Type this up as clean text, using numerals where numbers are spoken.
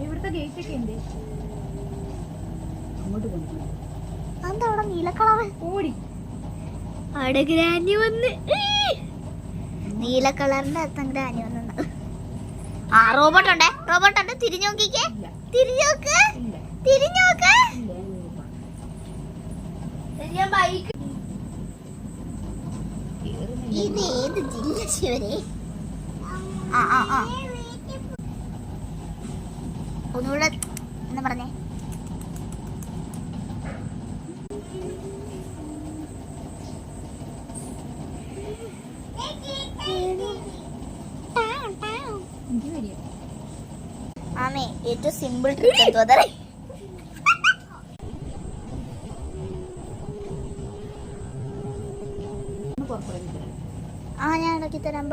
ഇവിടുത്തെ ഗേറ്റ് ഒക്കെ ഉണ്ട്. അങ്ങോട്ട് കൊണ്ടുപോകും. എന്താ അവിടെ നീലക്കളറ്? ഓടി അവിടെ ഗ്രാനി വന്ന് നീല കളറിന്റെ അർത്ഥം ഗ്രാനി വന്ന. ആ റോബോട്ട് ഉണ്ട്, റോബോട്ട് ഉണ്ട്. തിരിഞ്ഞു നോക്കിക്കേ, തിരിഞ്ഞു നോക്ക്, തിരിഞ്ഞു നോക്ക്. ബൈക്ക് ഇത് ഏത് ജില്ല ശിവരെ? ഒന്നുകൂടെ എന്താ പറഞ്ഞേ? ആമേ ഏറ്റവും സിമ്പിൾ ട്രിക്ക് എന്തോ അതറിയ? ഞാൻ ഇടയ്ക്ക് തരാം.